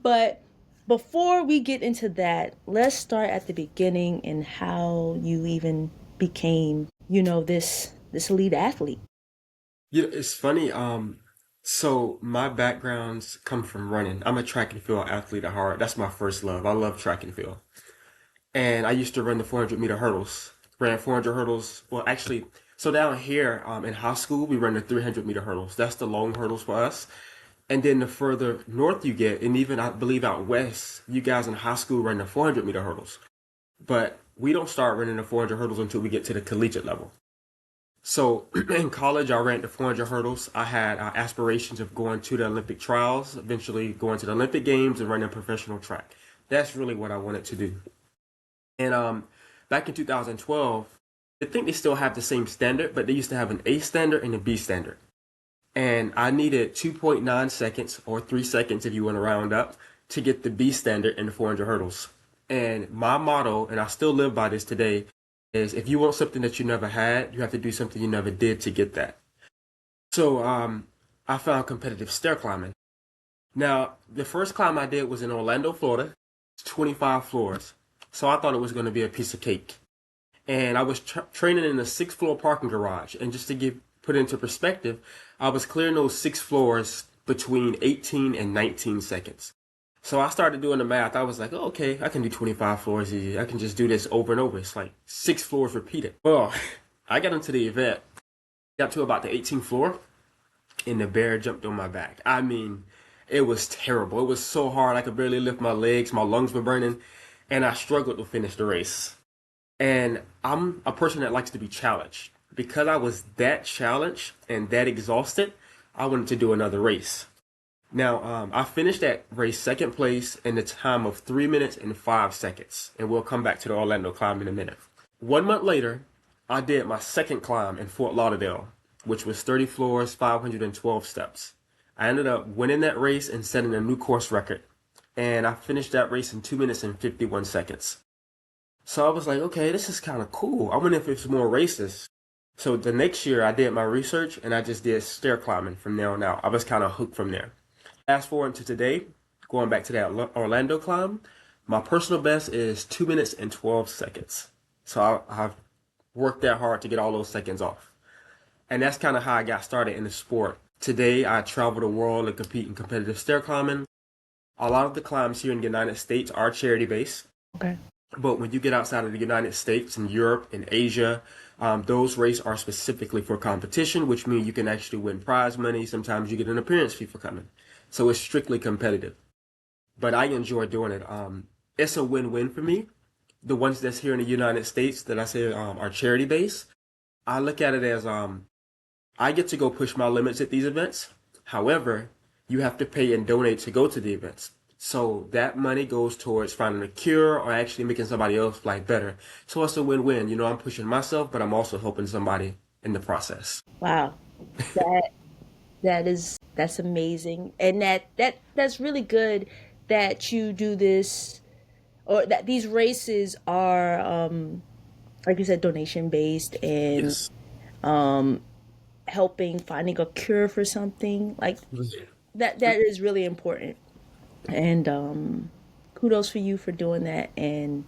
But before we get into that, let's start at the beginning and how you even became, this elite athlete. It's funny. So my backgrounds come from running. I'm a track and field athlete at heart. That's my first love. I love track and field. And I used to run the 400-meter hurdles. Ran 400 hurdles. Well, actually, so down here, in high school, we run the 300-meter hurdles. That's the long hurdles for us. And then the further north you get, and even I believe out west, you guys in high school run the 400-meter hurdles. But we don't start running the 400 hurdles until we get to the collegiate level. So in college, I ran the 400 hurdles. I had aspirations of going to the Olympic trials, eventually going to the Olympic Games and running professional track. That's really what I wanted to do. And back in 2012, I think they still have the same standard, but they used to have an A standard and a B standard. And I needed 2.9 seconds or 3 seconds if you want to round up to get the B standard in the 400 hurdles. And my motto, and I still live by this today, is if you want something that you never had, you have to do something you never did to get that. So I found competitive stair climbing. Now, the first climb I did was in Orlando, Florida. It's 25 floors. So I thought it was going to be a piece of cake. And I was training in a six-floor parking garage. And just to put into perspective, I was clearing those six floors between 18 and 19 seconds. So I started doing the math. I was like, oh, okay, I can do 25 floors easy. I can just do this over and over. It's like six floors repeated. Well, I got into the event, got to about the 18th floor, and the bear jumped on my back. I mean, it was terrible. It was so hard. I could barely lift my legs. My lungs were burning, and I struggled to finish the race. And I'm a person that likes to be challenged. Because I was that challenged and that exhausted, I wanted to do another race. Now, I finished that race second place in the time of 3 minutes and 5 seconds. And we'll come back to the Orlando climb in a minute. 1 month later, I did my second climb in Fort Lauderdale, which was 30 floors, 512 steps. I ended up winning that race and setting a new course record. And I finished that race in 2 minutes and 51 seconds. So I was like, okay, this is kind of cool. I wonder if it's more races. So the next year I did my research and I just did stair climbing from there on out. I was kind of hooked from there. Fast forward to today, going back to that Orlando climb, my personal best is 2 minutes and 12 seconds. So I've worked that hard to get all those seconds off. And that's kind of how I got started in the sport. Today, I travel the world and compete in competitive stair climbing. A lot of the climbs here in the United States are charity based. Okay. But when you get outside of the United States and Europe and Asia, those races are specifically for competition, which means you can actually win prize money. Sometimes you get an appearance fee for coming. So it's strictly competitive. But I enjoy doing it. It's a win-win for me. The ones that's here in the United States that I say are charity based, I look at it as I get to go push my limits at these events. However, you have to pay and donate to go to the events. So that money goes towards finding a cure or actually making somebody else's life better. So it's a win-win. You know, I'm pushing myself, but I'm also helping somebody in the process. Wow. That that's amazing. And that's really good that you do this, or that these races are like you said, donation based, and Yes. helping finding a cure for something. Like that is really important. And kudos for you for doing that. And